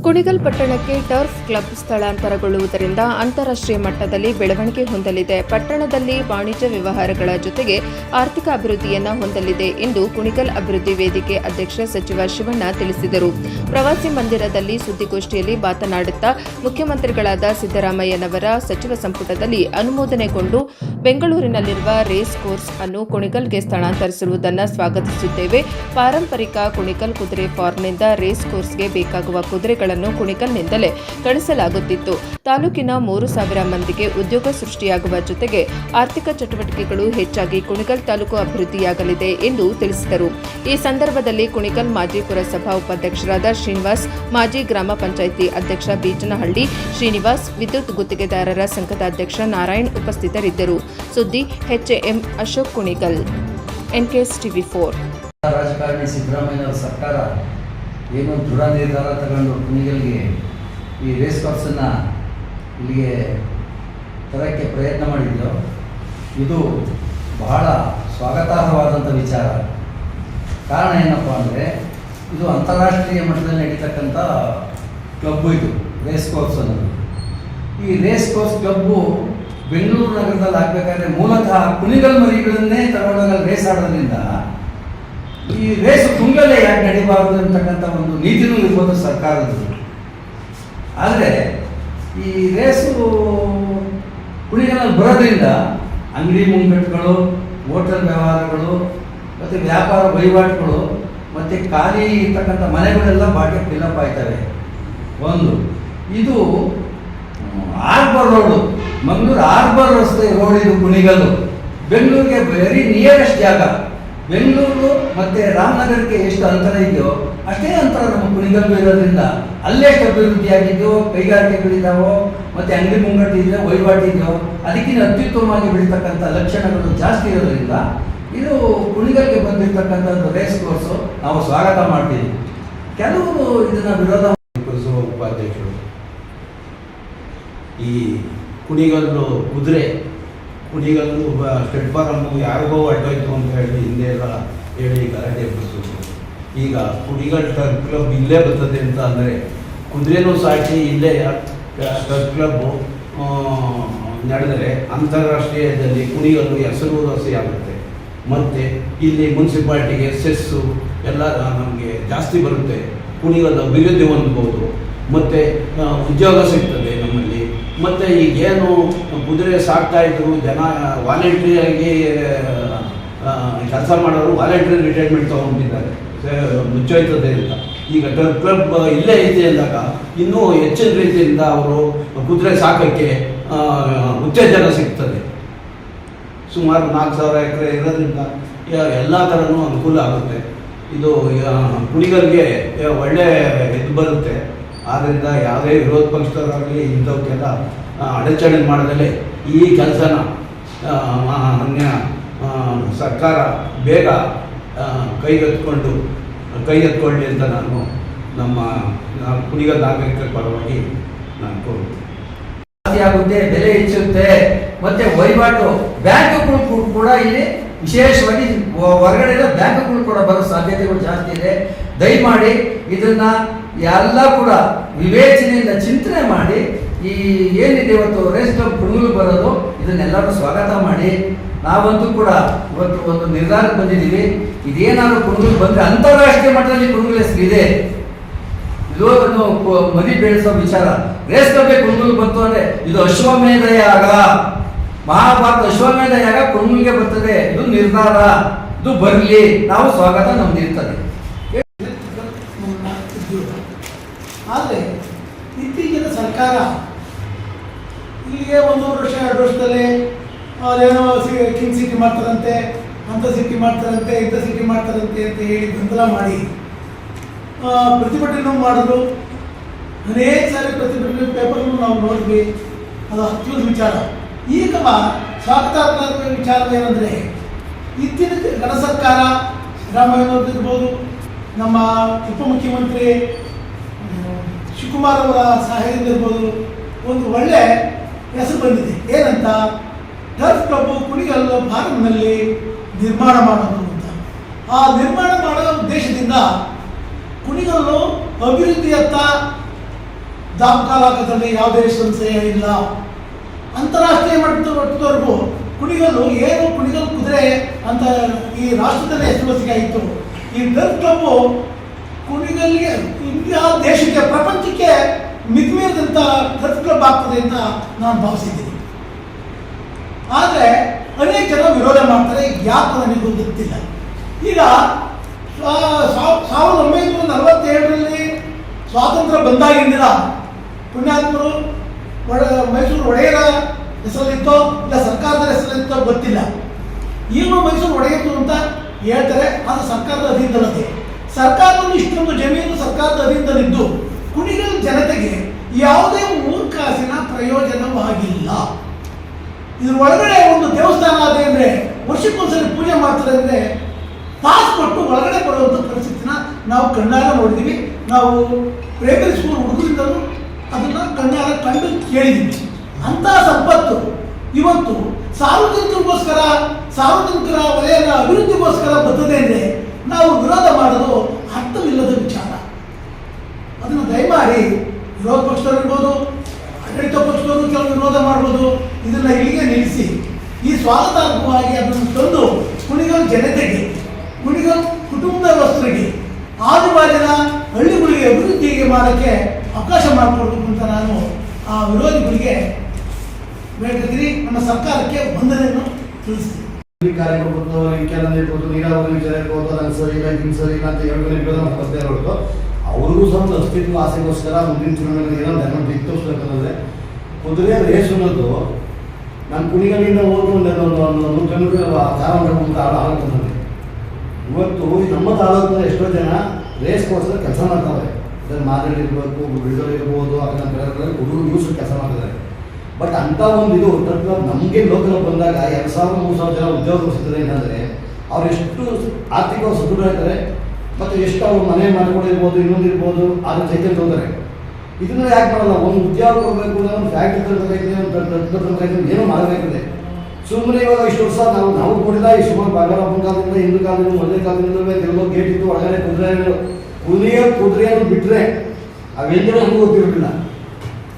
ಕುಣಿಗಲ್ ಪಟ್ಟಣಕ್ಕೆ turf club ಸ್ಥಳಾಂತರಗೊಳ್ಳುವುದರಿಂದ ಅಂತಾರಾಷ್ಟ್ರೀಯ ಮಟ್ಟದಲ್ಲಿ ಬೆಳವಣಿಗೆ ಹೊಂದಲಿದೆ. ಪಟ್ಟಣದಲ್ಲಿ ವಾಣಿಜ್ಯ ವ್ಯವಹಾರಗಳ ಜೊತೆಗೆ ಆರ್ಥಿಕ ಅಭಿವೃದ್ಧಿಯನ್ನು ಹೊಂದಲಿದೆ ಎಂದು ಕುಣಿಗಲ್ ಅಭಿವೃದ್ಧಿ ವೇದಿಕೆ ಅಧ್ಯಕ್ಷ ಸಚಿವ ಶಿವಣ್ಣ ತಿಳಿಸಿದರು. ಪ್ರವಾಸಿ ಮಂದಿರದಲ್ಲಿ ಸುದ್ದಿಗೋಷ್ಠಿಯಲ್ಲಿ ಮಾತನಾಡುತ್ತಾ ಮುಖ್ಯಮಂತ್ರಿಗಳಾದ ಸಿದ್ದರಾಮಯ್ಯನವರ ಸಚಿವ ಸಂಪುಟದಲ್ಲಿ ಅನುಮೋದನೆಗೊಂಡು ಬೆಂಗಳೂರಿನಲ್ಲಿರುವ ರೇಸ್ ಕೋರ್ಸ್ ಅನ್ನು ಕುಣಿಗಲ್ಗೆ ಸ್ಥಳಾಂತರಿಸಿರುವುದನ್ನು ಸ್ವಾಗತಿಸುತ್ತೇವೆ. ಪಾರಂಪರಿಕ ಕುಣಿಗಲ್ ಕುದುರೆ ಫಾರ್ಮ್ನಿಂದ ರೇಸ್ ಕೋರ್ಸ್ಗೆ ಬೇಕಾಗುವ ಕುದುರೆಗಳನ್ನು ಕುಣಿಗಲ್ನಿಂದಲೇ ಕಳಿಸಲಾಗುತ್ತಿತ್ತು. ತಾಲೂಕಿನ 3,000 ಮಂದಿಗೆ ಉದ್ಯೋಗ ಸೃಷ್ಟಿಯಾಗುವ ಜೊತೆಗೆ ಆರ್ಥಿಕ ಚಟುವಟಿಕೆಗಳು ಹೆಚ್ಚಾಗಿ ಕುಣಿಗಲ್ ತಾಲೂಕು ಅಭಿವೃದ್ಧಿಯಾಗಲಿದೆ ಎಂದು ತಿಳಿಸಿದರು. ಈ ಸಂದರ್ಭದಲ್ಲಿ ಕುಣಿಗಲ್ ಮಾಜಿ ಪುರಸಭಾ ಉಪಾಧ್ಯಕ್ಷರಾದ ಶ್ರೀನಿವಾಸ್, ಮಾಜಿ ಗ್ರಾಮ ಪಂಚಾಯಿತಿ ಅಧ್ಯಕ್ಷ ಬೀಚನಹಳ್ಳಿ ಶ್ರೀನಿವಾಸ್, ವಿದ್ಯುತ್ ಗುತ್ತಿಗೆದಾರರ ಸಂಘದ ಅಧ್ಯಕ್ಷ ನಾರಾಯಣ್ ಉಪಸ್ಥಿತರಿದ್ದರು. ಸುದ್ದಿ HM Ashok, Kunigal, NKS TV4. ರಾಜಕಾರಣಿ ಸಿದ್ದರಾಮಯ್ಯ ಸರ್ಕಾರ ಏನು ದೃಢ ನಿರ್ಧಾರ ತಗೊಂಡು ಕುಣಿಗಲ್ಗೆ ಈ ರೇಸ್ ಕೋರ್ಸನ್ನು ಇಲ್ಲಿಗೆ ತರಕ್ಕೆ ಪ್ರಯತ್ನ ಮಾಡಿದ್ದು ಇದು ಬಹಳ ಸ್ವಾಗತಾರ್ಹವಾದಂಥ ವಿಚಾರ. ಕಾರಣ ಏನಪ್ಪ ಅಂದರೆ ಇದು ಅಂತಾರಾಷ್ಟ್ರೀಯ ಮಟ್ಟದಲ್ಲಿ ನಡೀತಕ್ಕಂಥ ಕ್ಲಬ್ಬು. ಇದು ರೇಸ್ ಕೋರ್ಸ್ ಅನ್ನೋದು. ಈ ರೇಸ್ ಕೋರ್ಸ್ ಕ್ಲಬ್ಬು ಬೆಂಗಳೂರು ನಗರದಲ್ಲಿ ಆಗಬೇಕಾದ್ರೆ ಮೂಲತಃ ಕುಣಿಗಲ್ ಮರಿಗಳನ್ನೇ ತಗೊಂಡೋಗಲ್ಲಿ ರೇಸ್ ಆಡೋದ್ರಿಂದ ಈ ರೇಸು ಕುಣಿಗಲ್ಲೇ ಯಾಕೆ ನಡೀಬಾರದು ಅಂತಕ್ಕಂಥ ಒಂದು ನೀತಿನೂ ಇರ್ಬೋದು ಸರ್ಕಾರದ್ದು. ಆದರೆ ಈ ರೇಸು ಕುಣಿಗಲಲ್ಲಿ ಬರೋದ್ರಿಂದ ಅಂಗಡಿ ಮುಂಗಟ್ಟುಗಳು, ಹೋಟೆಲ್ ವ್ಯವಹಾರಗಳು ಮತ್ತು ವ್ಯಾಪಾರ ವಹಿವಾಟುಗಳು ಮತ್ತು ಖಾಲಿ ಇರ್ತಕ್ಕಂಥ ಮನೆಗಳೆಲ್ಲ ಬಾಕಿ ಫಿಲಪ್ ಆಯ್ತವೆ. ಒಂದು ಇದು ಆರ್ಬರ್ ರೋಡು, ಮಂಗಳೂರು ಆರ್ಬರ್ ರಸ್ತೆ ರೋಡ್ ಇದು ಕುಣಿಗಲ್ಲು. ಬೆಂಗಳೂರಿಗೆ ವೆರಿ ನಿಯರೆಸ್ಟ್ ಜಾಗ. ಬೆಂಗಳೂರು ಮತ್ತು ರಾಮನಗರಕ್ಕೆ ಎಷ್ಟು ಅಂತರ ಇದೆಯೋ ಅಷ್ಟೇ ಅಂತರ ನಮ್ಮ ಕುಣಿಗಲ್ಲು ಇರೋದ್ರಿಂದ ಅಲ್ಲೆಷ್ಟು ಅಭಿವೃದ್ಧಿ ಆಗಿದೆಯೋ, ಕೈಗಾರಿಕೆಗಳಿದ್ದಾವೋ ಮತ್ತು ಅಂಗಡಿ ಮುಂಗಟ್ಟಿದೆಯೋ, ವಹಿವಾಟಿದೆಯೋ ಅದಕ್ಕಿಂತ ಅತ್ಯುತ್ತಮವಾಗಿ ಬೆಳೀತಕ್ಕಂಥ ಲಕ್ಷಣಗಳು ಜಾಸ್ತಿ ಇರೋದ್ರಿಂದ ಇದು ಕುಣಿಗಲ್ಗೆ ಬಂದಿರತಕ್ಕಂಥದ್ದು ರೇಸ್ ಕೋರ್ಸು ನಾವು ಸ್ವಾಗತ ಮಾಡ್ತೀವಿ. ಕೆಲವರು ಇದನ್ನು ವಿರೋಧ ಉಪಾಧ್ಯಕ್ಷರು ಈ ಕುಣಿಗಲ್ಲು ಕುದುರೆ ಕುಣಿಗಲ್ಲು ಸ್ಟೆಡ್ ಫಾರಮ್ಮು ಯಾರಿಗೋ ಅಡ್ಡೋಯ್ತು ಅಂತ ಹೇಳಿ ಹಿಂದೆ ಎಲ್ಲ ಹೇಳಿ ಗಲಾಟೆ ಎಬ್ಬಿಸೋದು. ಈಗ ಕುಣಿಗಲ್ ಟರ್ಫ್ ಕ್ಲಬ್ ಇಲ್ಲೇ ಬರ್ತದೆ ಅಂತ ಅಂದರೆ ಕುದುರೆನೂ ಸಾಕಿ ಇಲ್ಲೇ ಟರ್ಫ್ ಕ್ಲಬ್ಬು ನಡೆದರೆ ಅಂತಾರಾಷ್ಟ್ರೀಯದಲ್ಲಿ ಕುಣಿಗಲ್ಲು ಹೆಸರುವಾಸಿ ಆಗುತ್ತೆ. ಮತ್ತು ಇಲ್ಲಿ ಮುನ್ಸಿಪಾಲ್ಟಿಗೆ ಸೆಸ್ಸು ಎಲ್ಲ ನಮಗೆ ಜಾಸ್ತಿ ಬರುತ್ತೆ. ಕುಣಿಗಲ್ ಅಭಿವೃದ್ಧಿ ಹೊಂದ್ಬೋದು ಮತ್ತು ಉದ್ಯೋಗ ಸಿಗ್ತದೆ ನಮ್ಮಲ್ಲಿ. ಮತ್ತು ಈಗೇನು ಕುದುರೆ ಸಾಕ್ತಾಯಿದ್ರು ಜನ ವಾಲಂಟ್ರಿಯಾಗಿ ಕೆಲಸ ಮಾಡೋರು ವಾಲಂಟ್ರಿ ರಿಟೈರ್ಮೆಂಟ್ ತೊಗೊಂಡಿದ್ದಾರೆ, ಮುಚ್ಚೋಯ್ತದೆ ಅಂತ. ಈಗ ಟರ್ಫ್ ಕ್ಲಬ್ ಇಲ್ಲೇ ಐತೆ ಅಂದಾಗ ಇನ್ನೂ ಹೆಚ್ಚಿನ ರೀತಿಯಿಂದ ಅವರು ಕುದುರೆ ಸಾಕೋಕ್ಕೆ ಉತ್ತೇಜನ ಸಿಗ್ತದೆ. ಸುಮಾರು 4,000 ಎಕರೆ ಇರೋದ್ರಿಂದ ಎಲ್ಲ ಥರನೂ ಅನುಕೂಲ ಆಗುತ್ತೆ. ಇದು ಕುಣಿಗಲ್ಗೆ ಒಳ್ಳೆ ಇದು ಬರುತ್ತೆ. ಆದ್ದರಿಂದ ಯಾವುದೇ ವಿರೋಧ ಪಕ್ಷದವರಾಗಲಿ ಇಂಥವಕ್ಕೆಲ್ಲ ಅಡಚಣೆ ಮಾಡದಲ್ಲೇ ಈ ಕೆಲಸನ ಮಾನ್ಯ ಸರ್ಕಾರ ಬೇಗ ಕೈ ಎತ್ಕೊಳ್ಳಿ ಅಂತ ನಾನು ನಮ್ಮ ಕುಣಿಗಲ್ ನಾಗರಿಕರ ಪರವಾಗಿ ನಾನು ಕೋರುತ್ತೇನೆ. ಆಗುತ್ತೆ, ಬೆಲೆ ಹೆಚ್ಚುತ್ತೆ, ಮತ್ತೆ ವಹಿವಾಟು ಬ್ಯಾಂಕ್ಗಳು ಕೂಡ ಇಲ್ಲಿ ವಿಶೇಷವಾಗಿ ಹೊರಗಡೆ ಬ್ಯಾಂಕ್ಗಳು ಕೂಡ ಬರೋ ಸಾಧ್ಯತೆಗಳು ಜಾಸ್ತಿ ಇದೆ. ದಯಮಾಡಿ ಇದನ್ನ ಎಲ್ಲ ಕೂಡ ವಿವೇಚನೆಯಿಂದ ಚಿಂತನೆ ಮಾಡಿ ಈ ಏನಿದೆ ಇವತ್ತು ರೇಸ್ ಕ್ಲಬ್ ಕುಣಿಗಲ್ ಬರೋದು ಇದನ್ನೆಲ್ಲರೂ ಸ್ವಾಗತ ಮಾಡಿ. ನಾವಂತೂ ಕೂಡ ಇವತ್ತು ಒಂದು ನಿರ್ಧಾರಕ್ಕೆ ಬಂದಿದ್ದೀವಿ. ಇದೇನಾದರೂ ಕುಣಿಗಲ್ ಬಂದರೆ ಅಂತಾರಾಷ್ಟ್ರೀಯ ಮಟ್ಟದಲ್ಲಿ ಕುಣಿಗಲ್ ಹೆಸರಿದೆ. ಇದು ಮರಿ ಬೆಳೆಸೋ ವಿಚಾರ. ರೇಸ್ ಕ್ಲಬ್ಗೆ ಕುಣಿಗಲ್ ಬಂತು ಅಂದರೆ ಇದು ಅಶ್ವಮೇಧ ಯಾಗ, ಮಹಾಭಾರತ ಅಶ್ವಮೇಧ ಯಾಗ ಕುಣಿಗಲ್ಗೆ ಬರ್ತದೆ. ಇದು ನಿರ್ಧಾರ, ಇದು ಬರಲಿ, ನಾವು ಸ್ವಾಗತ ನಮ್ದು ಇರ್ತದೆ. ಆದರೆ ಇತ್ತೀಚಿನ ಸರ್ಕಾರ ಇಲ್ಲಿಗೆ 1 ವರ್ಷ 2 ವರ್ಷದಲ್ಲಿ ಅದೇನೋ ಕಿಂಗ್ ಸಿಟಿ ಮಾಡ್ತಾರಂತೆ, ಅಂಥ ಸಿಟಿ ಮಾಡ್ತಾರಂತೆ, ಇಂಥ ಸಿಟಿ ಮಾಡ್ತಾರಂತೆ ಅಂತ ಹೇಳಿ ಗೊಂದಲ ಮಾಡಿ ಪ್ರತಿಭಟನೆ ಮಾಡಿದ್ರು. ಅನೇಕ ಸಾರಿ ಪ್ರತಿಭಟನೆ ಪೇಪರ್ನು ನಾವು ನೋಡಿದ್ವಿ. ಅದು ಅತ್ಯುತ್ತಮ ವಿಚಾರ. ಈಗ ಸ್ವಾಗತಾರ್ಹ ವಿಚಾರ ಏನಂದರೆ ಇತ್ತೀನ ಗಣ ಸರ್ಕಾರ ಸಿದ್ದರಾಮಯ್ಯನವ್ರದ್ದಿರ್ಬೋದು, ನಮ್ಮ ಉಪಮುಖ್ಯಮಂತ್ರಿ ಶಿವಕುಮಾರ್ ಅವರ ಸಹಾಯದಿಂದ ಇರ್ಬೋದು, ಒಂದು ಒಳ್ಳೆ ಹೆಸರು ಬಂದಿದೆ. ಏನಂತ, ಟರ್ಫ್ ಕ್ಲಬ್ ಕುಣಿಗಲ್ ಫಾರಮ್ನಲ್ಲಿ ನಿರ್ಮಾಣ ಮಾಡೋದು ಅಂತ. ಆ ನಿರ್ಮಾಣ ಮಾಡೋ ಉದ್ದೇಶದಿಂದ ಕುಣಿಗಲ್ಲು ಅಭಿವೃದ್ಧಿಯತ್ತ ದಾಖಲಾಗದಲ್ಲಿ ಯಾವುದೇ ಸಂಶಯ ಇಲ್ಲ. ಅಂತಾರಾಷ್ಟ್ರೀಯ ಮಟ್ಟದವರೆಗೂ ಕುಣಿಗಲ್ಲು ಏನು ಕುಣಿಗಲ್ ಕುದುರೆ ಅಂತ ಈ ರಾಷ್ಟ್ರದಲ್ಲಿ ಹೆಸರುವಾಸಿಯಾಯಿತು. ಈ ಟರ್ಫ್ ಕ್ಲಬ್ ಕುಣಿಗಲ್ಗೆ ಇಂಡಿಯಾ ದೇಶಕ್ಕೆ ಪ್ರಪಂಚಕ್ಕೆ ಮಿತಿಮೀರಿದಂಥ ಟರ್ಫ್ ಕ್ಲಬ್ ಆಗ್ತದೆ ಅಂತ ನಾನು ಭಾವಿಸಿದ್ದೀನಿ. ಆದರೆ ಅನೇಕ ಜನ ವಿರೋಧ ಮಾಡ್ತಾರೆ, ಯಾಕೆ ನನಗೂ ಗೊತ್ತಿಲ್ಲ. ಈಗ 1947ರಲ್ಲಿ ಸ್ವಾತಂತ್ರ್ಯ ಬಂದಾಗಿಂದಿನ ಪುಣ್ಯಾತ್ಮರು ಮೈಸೂರು ಒಡೆಯರ ಹೆಸರಲ್ಲಿತ್ತೋ ಇಲ್ಲ ಸರ್ಕಾರದ ಹೆಸರಲ್ಲಿತ್ತೋ ಗೊತ್ತಿಲ್ಲ. ಈಗಲೂ ಮೈಸೂರು ಒಡೆಯರು ಅಂತ ಹೇಳ್ತಾರೆ, ಅದು ಸರ್ಕಾರದ ಅಧೀನದಲ್ಲಿದೆ. ಸರ್ಕಾರದಲ್ಲಿ ಇಷ್ಟೊಂದು ಜಮೀನು ಸರ್ಕಾರದ ಅಧೀನದಲ್ಲಿದ್ದು ಕುಣಿಗಲ್ ಜನತೆಗೆ ಯಾವುದೇ ಮೂರ್ಖಾಸಿನ ಪ್ರಯೋಜನವಾಗಿಲ್ಲ. ಇದ್ರ ಒಳಗಡೆ ಒಂದು ದೇವಸ್ಥಾನ ಅದೇ ಅಂದರೆ ವರ್ಷಕ್ಕೊಂದ್ಸರಿ ಪೂಜೆ ಮಾಡ್ತಾರೆ ಅಂದರೆ ಪಾಸ್ ಕೊಟ್ಟು ಒಳಗಡೆ ಬರುವಂಥ ಪರಿಸ್ಥಿತಿನ ನಾವು ಕಣ್ಣಾರ ನೋಡಿದ್ದೀವಿ. ನಾವು ಪ್ರೈಮರಿ ಸ್ಕೂಲ್ ಹುಡುಗರಿಂದಲೂ ಅದನ್ನು ಕಣ್ಣಾರ ಕಂಡು ಕೇಳಿದ್ದೀವಿ. ಅಂಥ ಸಂಪತ್ತು ಇವತ್ತು ಸಾರ್ವಜನಿಕರಿಗೋಸ್ಕರ ಸಾರ್ವಜನಿಕರ ವಲಯದ ಅಭಿವೃದ್ಧಿಗೋಸ್ಕರ ಬರ್ತದೆ ಅಂದರೆ ನಾವು ವಿರೋಧ ಮಾಡೋದು ಅರ್ಥವಿಲ್ಲದ ವಿಚಾರ. ಅದನ್ನು ದಯಮಾಡಿ ವಿರೋಧ ಪಕ್ಷದವರು ಇರ್ಬೋದು, ಆಡಳಿತ ಪಕ್ಷದವರು ಕೆಲವು ವಿರೋಧ ಮಾಡ್ಬೋದು, ಇದನ್ನು ಇಲ್ಲಿಗೆ ನಿಲ್ಲಿಸಿ ಈ ಸ್ವಾಗತಾರ್ಹವಾಗಿ ಅದನ್ನು ತಂದು ಕುಣಿಗಲ್ ಜನತೆಗೆ, ಕುಣಿಗಲ್ ಕುಟುಂಬದವಸ್ತರಿಗೆ, ಆಜುಬಾಜಿನ ಹಳ್ಳಿಗಳಿಗೆ ಅಭಿವೃದ್ಧಿಗೆ ಮಾಡೋಕ್ಕೆ ಅವಕಾಶ ಮಾಡಿಕೊಡ್ಬೇಕು ಅಂತ ನಾನು ಆ ವಿರೋಧಿಗಳಿಗೆ ಬೇಡ್ಕೊತೀನಿ. ನಮ್ಮ ಸರ್ಕಾರಕ್ಕೆ ವಂದನೆಯನ್ನು ತಿಳಿಸ್ತೀನಿ. ಕಾರ್ಯಕ್ರಮ ಇರ್ಬೋದು, ನೀರಾವರಿ ವಿಚಾರ ಇರ್ಬೋದು, ಅದನ್ನು ಸರಿ ಇಲ್ಲ ಹಿಂಗೆ ಸರಿ ಇಲ್ಲ ಅಂತ ವಿರೋಧ ಮಾಡ್ತಾ ಇರೋದು. ಅವ್ರಿಗೂ ಸಹ ಒಂದು ಅಸ್ತಿತ್ವ ಆಸೆಗೋಸ್ಕರ ಮುಂದಿನ ಚುನಾವಣೆಗೆ ಏನೋ ಧರ್ಮ ಬಿತ್ತೋಸ್ಬೇಕಂದ್ರೆ ಕುದುರೆ ರೇಸ್ ಅನ್ನೋದು ನಾನು ಕುಣಿಗಲ್ಲಿಂದ ಹೋಗಿ ಒಂದು 100 ಕಿಲೋಮೀಟರ್ ಆಲೋಚನೆ. ಇವತ್ತು ನಮ್ಮ ತಾಲೂಕಿನ ಎಷ್ಟೋ ಜನ ರೇಸ್ಗೋಸ್ಕರ ಕೆಲಸ ಮಾಡ್ತಾರೆ. ಅದನ್ನು ಮಾದರಿ ಇರಬೇಕು, ಬಿಡುಗಡೆ ಇರ್ಬೋದು, ಅದನ್ನ ಬೇರೆ ಹುಡುಗರು ಯೂಸ್ ಕೆಲಸ ಮಾಡ್ತಿದ್ದಾರೆ. ಬಟ್ ಅಂಥ ಒಂದು ಇದು ನಮಗೆ ಲೋಕಲ್ ಬಂದಾಗ 2000-3000 ಜನ ಉದ್ಯೋಗ ಸಿಗ್ತದೆ ಏನಂದರೆ ಅವ್ರು ಎಷ್ಟು ಆರ್ಥಿಕವಾಗಿ ಸದೃಢ ಇರ್ತಾರೆ ಮತ್ತು ಎಷ್ಟು ಅವ್ರು ಮನೆ ಮಾಡಿಕೊಂಡಿರ್ಬೋದು, ಇನ್ನೊಂದು ಇರ್ಬೋದು, ಅದ್ರ ಚೈತನ್ಯ ತೊಂದರೆ. ಇದನ್ನು ಯಾಕೆ ಮಾಡಲ್ಲ? ಒಂದು ಉದ್ಯೋಗ ಹೋಗಬೇಕು ಅಂದರೆ ಒಂದು ಫ್ಯಾಕ್ಟ್ರಿ ತರಬೇಕಾಗಿದೆ, ಒಂದು ಏನೋ ಮಾಡಬೇಕಿದೆ. ಸುಮ್ಮನೆ ಇವಾಗ ಇಷ್ಟು ವರ್ಷ ನಾವು ಕೊಡಿಲ್ಲ ಈ ಸುಮಾರು ಬಂಗಾರಪ್ಪನ ಕಾಲದಿಂದ, ಹಿಂದೂ ಕಾಲದಿಂದ, ಮೊದಲನೇ ಕಾಲದಿಂದ ಕೆಲವು ಗೇಟ್ ಇತ್ತು, ಒಳಗಡೆ ಕುದುರೆಯನ್ನು ಬಿಟ್ಟರೆ ಅವೆಲ್ಲರೂ ನಮಗೂ ಗೊತ್ತಿರಲಿಲ್ಲ.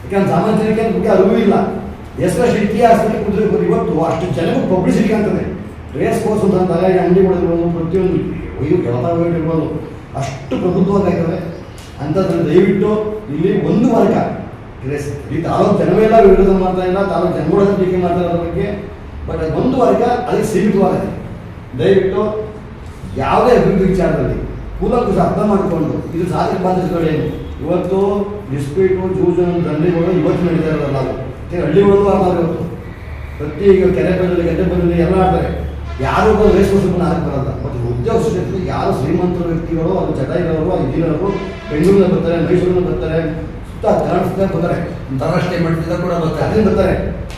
ಯಾಕಂದ್ರೆ ಸಾಮಾನ್ಯ ಜನಕ್ಕೆ ಬಗ್ಗೆ ಅರಿವು ಇಲ್ಲ. ಎಸ್ಪೆಷಲಿ ಇತಿಹಾಸದಲ್ಲಿ ಕುದುರೆ ಇವತ್ತು ಅಷ್ಟು ಜನಗೂ ಪಬ್ಲಿಸಿಟಿ ಆಗ್ತದೆ. ರೇಸ್ ಕೋರ್ಸ್ ಅಂತ ಅಂದಾಗ ಈ ಅಂಗಡಿಗಳಿರ್ಬೋದು, ಪ್ರತಿಯೊಂದು ಇರ್ಬೋದು, ಅಷ್ಟು ಪ್ರಬುದ್ಧವಾಗ್ತದೆ. ಅಂಥದ್ರಲ್ಲಿ ದಯವಿಟ್ಟು ಇಲ್ಲಿ ಒಂದು ವರ್ಗ ರೇಸ್ ಈ ತಾಲೂಕು ಜನವೆಲ್ಲ ವಿರೋಧ ಮಾಡ್ತಾ ಇಲ್ಲ, ತಾಲೂಕು ಜನಗಳ ಟೀಕೆ ಮಾಡ್ತಾ ಇರೋದ್ರ ಬಗ್ಗೆ. ಬಟ್ ಒಂದು ವರ್ಗ ಅದಕ್ಕೆ ಸೀಮಿತವಾಗಿದೆ. ದಯವಿಟ್ಟು ಯಾವುದೇ ಅಭಿವೃದ್ಧಿ ವಿಚಾರದಲ್ಲಿ ಕೂಲಂಕುಷ ಅರ್ಥ ಮಾಡಿಕೊಂಡು ಇದು ಸಾಧಕ ಬಾಧ್ಯತೆಗಳೇನು ಇವತ್ತು ಡಿಸ್ಪ್ಯೂಟು ಜೂಜು ದಂಧೆಗಳು ಇವತ್ತು ನಡೀತಾ ಇರೋದಲ್ಲ. ಅದು ಹಳ್ಳಿಗಳಿಗೂ ಆಡ್ತಾರೆ. ಇವತ್ತು ಪ್ರತಿ ಈಗ ಕೆರೆ ಬರಲಿ ಗದ್ದೆ ಬರಲಿ ಎಲ್ಲ ಆಡ್ತಾರೆ. ಯಾರು ರೇಸ್ ಕೋರ್ಸ್ಗಳನ್ನ ಆಡಕ್ಕೆ ಬರಲ್ಲ. ಬಟ್ ಉದ್ಯೋಗ ಸೃಷ್ಟಿ ಯಾರು ಶ್ರೀಮಂತ ವ್ಯಕ್ತಿಗಳು, ಅದು ಚಟ ಇರೋರು, ಇಂಜಿನಿಯರು ಬೆಂಗಳೂರಿನ ಬರ್ತಾರೆ, ಮೈಸೂರಿನ ಬರ್ತಾರೆ, ಸುತ್ತ ಕರ್ನಾಟಕ ಬರ್ತಾರೆ, ಅಂತಾರಾಷ್ಟ್ರೀಯ ಮಟ್ಟದಿಂದ ಕೂಡ ಬರ್ತಾರೆ, ಅದರಿಂದ ಬರ್ತಾರೆ.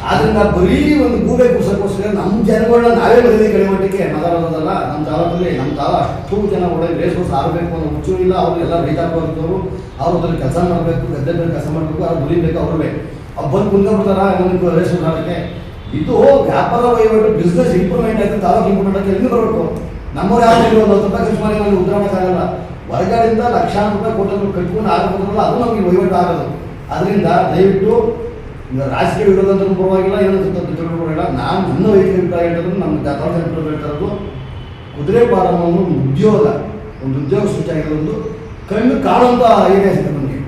ಆದ್ರಿಂದ ಬರೀ ಒಂದು ಗೂಬೆ ಕುರ್ಸಕ್ಕೋಸ್ಕರ ನಮ್ಮ ಜನಗಳನ್ನ ನಾವೇ ಬರೀ ಕಡಿಮೆ ಮಟ್ಟಕ್ಕೆ ಮಾತಾಡೋದಲ್ಲ. ನಮ್ಮ ತಾಲೂಕಲ್ಲಿ ನಮ್ಮ ಅಷ್ಟು ಜನ ಒಳ್ಳೆ ರೇಸ್ ಕೋರ್ಸ್ ಆಡಬೇಕು ಅನ್ನೋ ಹುಚ್ಚು ಇಲ್ಲ. ಅವರು ಎಲ್ಲ ರೈತಾಪರು, ಅವ್ರು ಅದ್ರಲ್ಲಿ ಕೆಲಸ ಮಾಡಬೇಕು, ಗದ್ದೆ ಮೇಲೆ ಕೆಲಸ ಮಾಡಬೇಕು, ಅವ್ರು ದುಡಿಬೇಕು, ಅವ್ರು ಬೇಕು. ಅವ್ರು ಬಂದು ಕುಂದ್ಬಿಡ್ತಾರ ನಮಗೆ ರೇಸ್ ಕೋರ್ಸ್ ಆಡೋಕ್ಕೆ. ಇದು ವ್ಯಾಪಾರ ವಹಿವಾಟು ಬಿಸ್ನೆಸ್ ಇಂಪ್ರೂವ್ಮೆಂಟ್ ಆಯ್ತು, ತಾಲೂಕು ಇಂಪ್ರೂವ್ಮೆಂಟ್ ಆಗಿ ಎಲ್ಲಿ ಬರಬೇಕು? ನಮ್ಮವ್ರು ಯಾರು ಒಂದು 10 ರೂಪಾಯಿ ಖರ್ಚು ಮಾಡಿ ನಮಗೆ ಉತ್ತರ ಮಾಡೋಕ್ಕಾಗಲ್ಲ. ಹೊರಗಡೆಯಿಂದ ಲಕ್ಷಾಂತರ ರೂಪಾಯಿ ಕೊಟ್ಟು ಕಟ್ಕೊಂಡು ಆಗೋದ್ರಲ್ಲ, ಅದು ನಮಗೆ ವಹಿವಾಟು ಆಗೋದು. ಅದರಿಂದ ದಯವಿಟ್ಟು ಈಗ ರಾಜಕೀಯ ವಿರೋಧ ಅಂತ ಪರವಾಗಿಲ್ಲ, ಏನೋ ಪರವಾಗಿಲ್ಲ. ನಾನು ನನ್ನ ವೈದ್ಯಕೀಯ ಅಭಿಪ್ರಾಯ ಹೇಳಿದ್ರು, ನಮ್ಮ ತಾಲೂಕು ಹೇಳ್ತಾ ಇರೋದು ಕುದುರೆ ಫಾರಂ ಒಂದು ಉದ್ಯೋಗ ಸೃಷ್ಟಿ ಆಗಿರೋದು ಕಣ್ಣು ಕಾಣುವಂಥ ಐಡಿಯಾ ಸಿಗುತ್ತೆ ನಮಗೆ.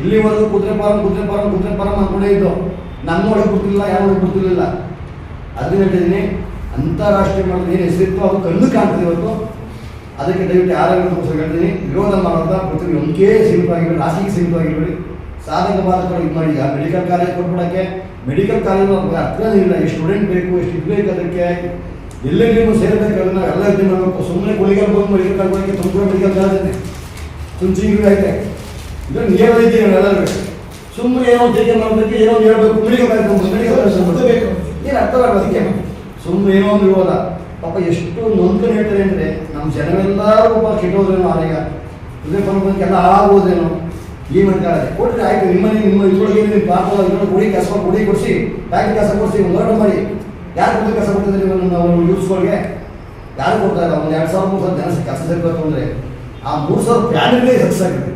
ಇಲ್ಲಿವರೆಗೂ ಕುದುರೆ ಫಾರಂ ಅಂದ್ಕೊಂಡೇ ಇದ್ದು ನಮ್ಮ ಒಳಗೆ ಗೊತ್ತಿಲ್ಲ, ಯಾವ ಒಳಗೆ ಗೊತ್ತಿರಲಿಲ್ಲ. ಅದನ್ನ ಹೇಳ್ತಿದ್ದೀನಿ, ಅಂತಾರಾಷ್ಟ್ರೀಯ ಮಟ್ಟದ ಏನು ಹೆಸರಿತ್ತು ಅದು ಕಣ್ಣು ಕಾಣ್ತದೆ ಇವತ್ತು. ಅದಕ್ಕೆ ದಯವಿಟ್ಟು ಯಾರಾಗೋಸ್ಕರ ಹೇಳ್ತೀನಿ, ವಿರೋಧ ಮಾಡೋದ ಪ್ರತಿ ಒಂದೇ ಸೀಮಿತವಾಗಿರಬೇಡಿ, ರಾಶಿಗೆ ಸೀಮಿತವಾಗಿರಬೇಡಿ. ಸಾಧಕ ಬಾಧಕರು ಇದು ಮಾಡಿ. ಈಗ ಮೆಡಿಕಲ್ ಕಾಲೇಜ್ ಕೊಟ್ಬಿಡೋಕ್ಕೆ ಮೆಡಿಕಲ್ ಕಾಲೇಜ್ ಅರ್ಥನೇ ಇಲ್ಲ. ಎಷ್ಟು ಸ್ಟೂಡೆಂಟ್ ಬೇಕು, ಎಷ್ಟು ಇರಬೇಕು, ಅದಕ್ಕೆ ಎಲ್ಲೆಲ್ಲಿಗೂ ಸೇರಬೇಕು, ಅದನ್ನ ಎಲ್ಲ ಇದು ಮಾಡಬೇಕು. ಸುಮ್ಮನೆ ಕುಳಿಗಲ್ ಬಂದು medical college Tumakuru medical college ಐತೆ, ತುಂಚಿಗಿರು ಐತೆ, ಇದನ್ನು ನೇರವೈದ್ಯ ಎಲ್ಲರೂ ಸುಮ್ಮನೆ ಏನೋ ಟೀಕೆ ಮಾಡಬೇಕು, ಏನೋ ಹೇಳ್ಬೇಕು, ಮೆಡಿಕಲ್ ಕಾಲೇಜ್ ಬೇಕು, ಏನು ಅರ್ಥವಾಗಲ್ಲ. ಅದಕ್ಕೆ ಸುಮ್ಮನೆ ಏನೋ ಒಂದು ವಿರೋಧ. ಪಾಪ ಎಷ್ಟು ನೊಂದ್ಕೊಂಡು ಹೇಳ್ತಾರೆ ಅಂದರೆ ನಮ್ಮ ಜನವೆಲ್ಲರೂ ಪಾಪ ಕೆಟ್ಟೋದ್ರೇನೋ, ಆಗ ಇದೇ ಪರಮಕ್ಕೆಲ್ಲ ಹಾಳಾಗೋದೇನೋ ಈ ಮಾಡ್ತಾರೆ. ಕೊಟ್ಟರೆ ಆಯಿತು, ನಿಮ್ಮ ಇದ್ರೊಳಗೆ ನಿಮ್ಮ ಪಾಪ ಗುಡಿ ಕೊಡಿಸಿ ಬ್ಯಾಂಕ್ ಕೆಲಸ ಕೊಡಿಸಿ ಒಂದು ಹೋರಾಟ ಮಾಡಿ. ಯಾರು ಕೊಟ್ಟು ಕೆಲಸ ಕೊಡ್ತಿದ್ರೆ ನಾವು ಯೂತ್ಸ್ಗಳಿಗೆ ಯಾರು ಕೊಡ್ತಾರೆ? ಒಂದು 2000-3000 ಜನ ಕೆಲಸ ಸೇರಬೇಕು ಅಂದರೆ ಆ 3000 ಫ್ಯಾಮಿಲಿಗೆ ಸಕ್ಸಸ್ ಆಗಿದೆ.